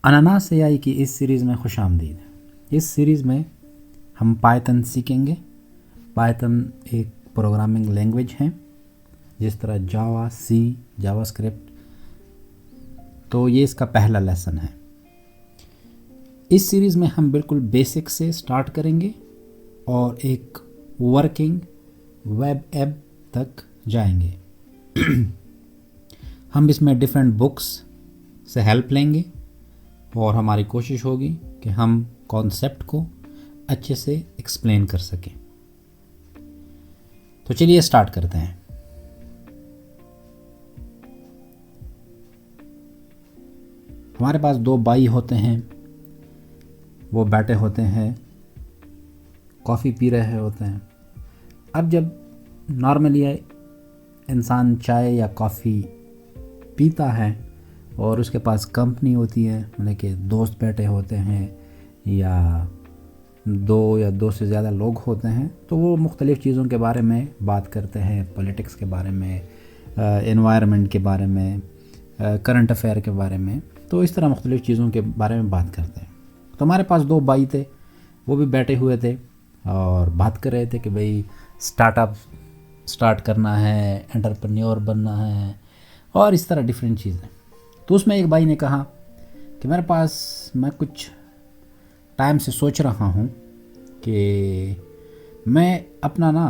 अनानास एआई की इस सीरीज़ में खुशामदीद। इस सीरीज़ में हम पाइथन सीखेंगे। पाइथन एक प्रोग्रामिंग लैंग्वेज है जिस तरह जावा, सी, जावास्क्रिप्ट। तो ये इसका पहला लेसन है। इस सीरीज़ में हम बिल्कुल बेसिक से स्टार्ट करेंगे और एक वर्किंग वेब ऐप तक जाएंगे। हम इसमें डिफरेंट बुक्स से हेल्प लेंगे और हमारी कोशिश होगी कि हम कॉन्सेप्ट को अच्छे से एक्सप्लेन कर सकें। तो चलिए स्टार्ट करते हैं। हमारे पास दो भाई होते हैं, वो बैठे होते हैं, कॉफ़ी पी रहे होते हैं। अब जब नॉर्मली इंसान चाय या कॉफ़ी पीता है और उसके पास कंपनी होती है, मतलब कि दोस्त बैठे होते हैं या दो से ज़्यादा लोग होते हैं, तो वो मुख्तलिफ़ चीज़ों के बारे में बात करते हैं। पॉलिटिक्स के बारे में, एनवायरनमेंट के बारे में, करंट अफेयर के बारे में। तो इस तरह मुख्तलिफ़ चीज़ों के बारे में बात करते हैं। तो हमारे पास दो भाई थे, वो भी बैठे हुए थे और बात कर रहे थे कि भाई स्टार्टअप स्टार्ट करना है, एंटरप्रेन्योर बनना है और इस तरह डिफरेंट चीज़ें। तो उसमें एक भाई ने कहा कि मैं कुछ टाइम से सोच रहा हूँ कि मैं अपना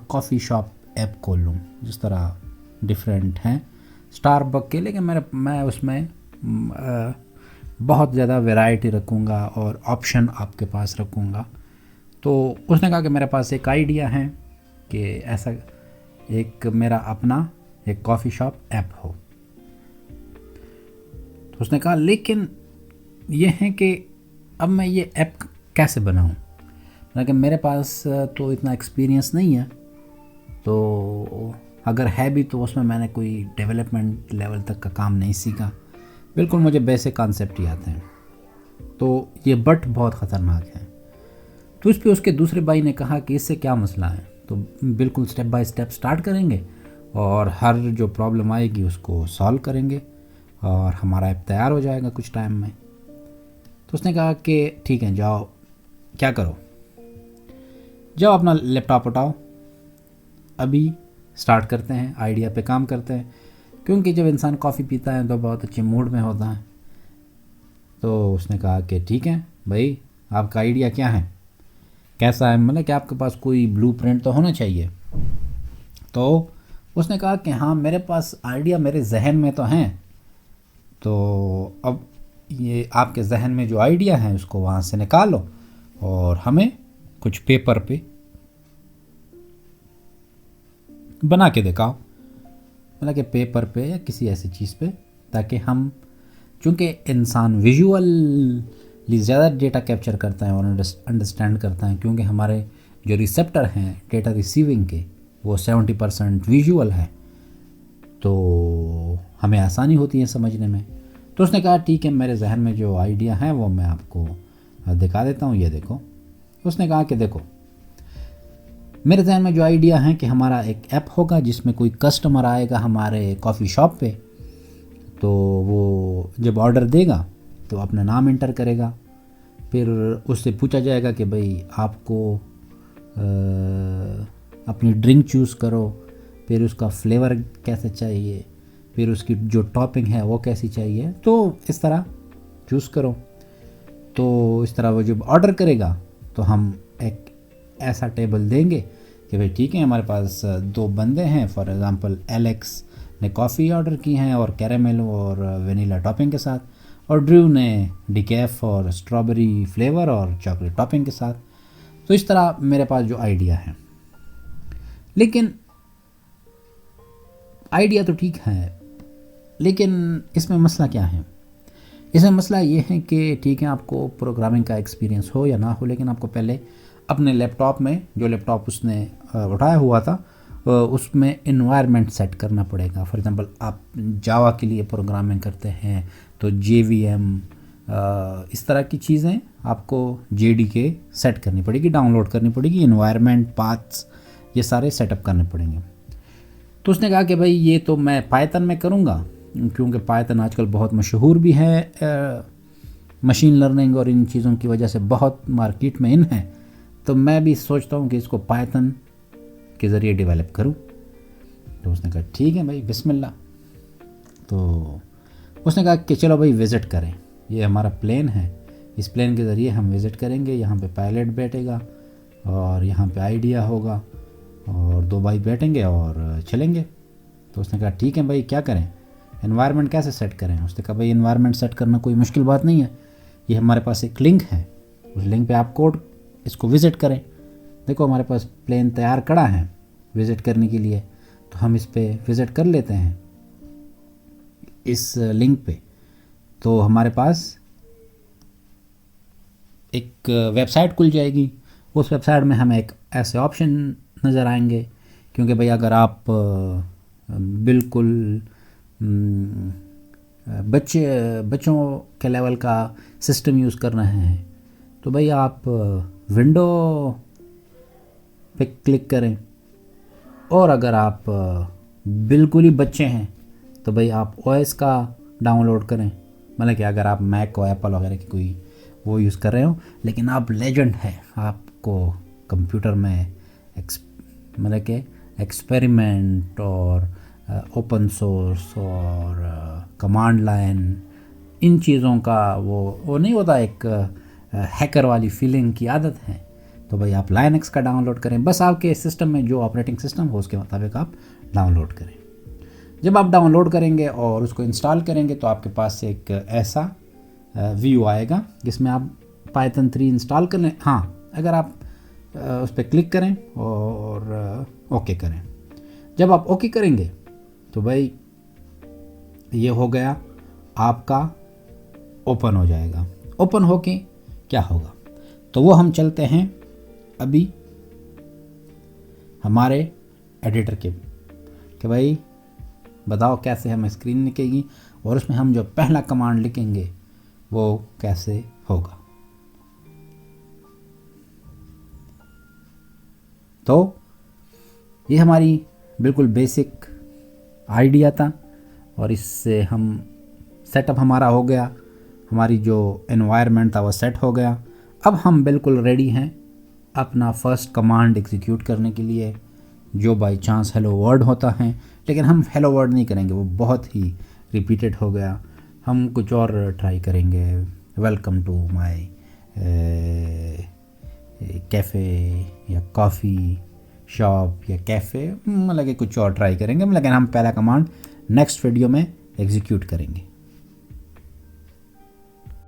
कॉफ़ी शॉप ऐप खोल लूँ, जिस तरह डिफरेंट हैं स्टारबक के, लेकिन मैं उसमें बहुत ज़्यादा वैरायटी रखूँगा और ऑप्शन आपके पास रखूँगा। तो उसने कहा कि मेरे पास एक आइडिया है कि ऐसा एक मेरा अपना एक कॉफ़ी शॉप ऐप हो। तो उसने कहा लेकिन ये है कि अब मैं ये ऐप कैसे बनाऊँ, लेकिन मेरे पास तो इतना एक्सपीरियंस नहीं है, तो अगर है भी तो उसमें मैंने कोई डेवलपमेंट लेवल तक का काम नहीं सीखा, बिल्कुल मुझे बेसिक कॉन्सेप्ट ही आते हैं। तो ये बट बहुत ख़तरनाक है। तो इस पर उसके दूसरे भाई ने कहा कि इससे क्या मसला है, तो बिल्कुल स्टेप बाय स्टेप स्टार्ट करेंगे और हर जो प्रॉब्लम आएगी उसको सॉल्व करेंगे और हमारा ऐप तैयार हो जाएगा कुछ टाइम में। तो उसने कहा कि ठीक है, जाओ क्या करो, जाओ अपना लैपटॉप उठाओ, अभी स्टार्ट करते हैं, आइडिया पे काम करते हैं। क्योंकि जब इंसान कॉफ़ी पीता है तो बहुत अच्छे मूड में होता है। तो उसने कहा कि ठीक है भाई, आपका आइडिया क्या है, कैसा है, मतलब कि आपके पास कोई ब्लूप्रिंट तो होना चाहिए। तो उसने कहा कि हाँ, मेरे पास आइडिया मेरे जहन में तो हैं। तो अब ये आपके जहन में जो आइडिया है उसको वहाँ से निकालो और हमें कुछ पेपर पे बना के दिखाओ, मतलब कि पेपर पे या किसी ऐसी चीज़ पे, ताकि हम, चूँकि इंसान विजुअली ज़्यादा डेटा कैप्चर करता है और अंडरस्टैंड करता है, क्योंकि हमारे जो रिसेप्टर हैं डेटा रिसीविंग के वो 70% विजुअल है, तो हमें आसानी होती है समझने में। तो उसने कहा ठीक है, मेरे जहन में जो आइडिया है वो मैं आपको दिखा देता हूँ, ये देखो। उसने कहा कि देखो, मेरे जहन में जो आइडिया है कि हमारा एक ऐप होगा जिसमें कोई कस्टमर आएगा हमारे कॉफ़ी शॉप पे, तो वो जब ऑर्डर देगा तो अपना नाम इंटर करेगा, फिर उससे पूछा जाएगा कि भाई आपको अपनी ड्रिंक चूज़ करो, फिर उसका फ्लेवर कैसे चाहिए, फिर उसकी जो टॉपिंग है वो कैसी चाहिए, तो इस तरह चूज़ करो। तो इस तरह वो जब ऑर्डर करेगा तो हम एक ऐसा टेबल देंगे कि भाई ठीक है, हमारे पास दो बंदे हैं, फॉर एग्ज़ाम्पल एलेक्स ने कॉफ़ी ऑर्डर की हैं और कैरेमल और वेनिला टॉपिंग के साथ, और ड्रू ने डिकैफ और स्ट्रॉबेरी फ्लेवर और चॉकलेट टॉपिंग के साथ। तो इस तरह मेरे पास जो आइडिया है, लेकिन आइडिया तो ठीक है, लेकिन इसमें मसला क्या है? इसमें मसला ये है कि ठीक है, आपको प्रोग्रामिंग का एक्सपीरियंस हो या ना हो, लेकिन आपको पहले अपने लैपटॉप में, जो लैपटॉप उसने उठाया हुआ था, उसमें इन्वायरमेंट सेट करना पड़ेगा। फॉर एग्जांपल आप जावा के लिए प्रोग्रामिंग करते हैं तो JVM, इस तरह की चीज़ें आपको JDK सेट करनी पड़ेगी, डाउनलोड करनी पड़ेगी, इन्वायरमेंट पाथ्स ये सारे सेटअप करने पड़ेंगे। तो उसने कहा कि भाई ये तो मैं पाइथन में करूँगा, क्योंकि पाइथन आजकल बहुत मशहूर भी है, मशीन लर्निंग और इन चीज़ों की वजह से बहुत मार्केट में इन है, तो मैं भी सोचता हूँ कि इसको पाइथन के ज़रिए डेवलप करूँ। तो उसने कहा ठीक है भाई, बिस्मिल्लाह। तो उसने कहा कि चलो भाई विज़िट करें, ये हमारा प्लेन है, इस प्लेन के ज़रिए हम विज़िट करेंगे, यहाँ पे पायलट बैठेगा और यहाँ पे आइडिया होगा और 2 भाई बैठेंगे और चलेंगे। तो उसने कहा ठीक है भाई, क्या करें, एनवायरनमेंट कैसे सेट करें। उसने कहा भाई एनवायरनमेंट सेट करना कोई मुश्किल बात नहीं है, ये हमारे पास एक लिंक है, उस लिंक पे आप कोड इसको विज़िट करें। देखो हमारे पास प्लेन तैयार कड़ा है विज़िट करने के लिए, तो हम इस पे विज़िट कर लेते हैं इस लिंक पे। तो हमारे पास एक वेबसाइट खुल जाएगी, उस वेबसाइट में हमें एक ऐसे ऑप्शन नज़र आएंगे, क्योंकि भाई अगर आप बिल्कुल बच्चों के लेवल का सिस्टम यूज़ कर रहे हैं तो भाई आप विंडो पे क्लिक करें, और अगर आप बिल्कुल ही बच्चे हैं तो भाई आप ओएस का डाउनलोड करें। मतलब कि अगर आप मैक और एप्पल वगैरह की कोई वो यूज़ कर रहे हो, लेकिन आप लेजेंड है, आपको कंप्यूटर में मतलब कि एक्सपेरिमेंट और ओपन सोर्स और कमांड लाइन इन चीज़ों का वो नहीं होता, एक हैकर वाली फीलिंग की आदत है, तो भाई आप लाइनक्स का डाउनलोड करें। बस आपके सिस्टम में जो ऑपरेटिंग सिस्टम हो उसके मुताबिक आप डाउनलोड करें। जब आप डाउनलोड करेंगे और उसको इंस्टॉल करेंगे तो आपके पास एक ऐसा व्यू आएगा जिसमें आप पाइथन 3 इंस्टॉल कर लें। हाँ, अगर आप उस पर क्लिक करें और ओके करें। जब आप ओके करेंगे तो भाई ये हो गया आपका, ओपन हो जाएगा। ओपन होके क्या होगा, तो वो हम चलते हैं अभी हमारे एडिटर के कि भाई बताओ कैसे हमें स्क्रीन लिखेगी और उसमें हम जो पहला कमांड लिखेंगे वो कैसे होगा। तो ये हमारी बिल्कुल बेसिक आइडिया था और इससे हम सेटअप हमारा हो गया, हमारी जो एनवायरनमेंट था वो सेट हो गया। अब हम बिल्कुल रेडी हैं अपना फर्स्ट कमांड एग्जीक्यूट करने के लिए, जो बाय चांस हेलो वर्ड होता है, लेकिन हम हेलो वर्ड नहीं करेंगे, वो बहुत ही रिपीटेड हो गया। हम कुछ और ट्राई करेंगे, वेलकम टू माय कैफ़े या कॉफ़ी शॉप या कैफ़े, मतलब कि कुछ और ट्राई करेंगे, लेकिन हम पहला कमांड नेक्स्ट वीडियो में एग्जीक्यूट करेंगे।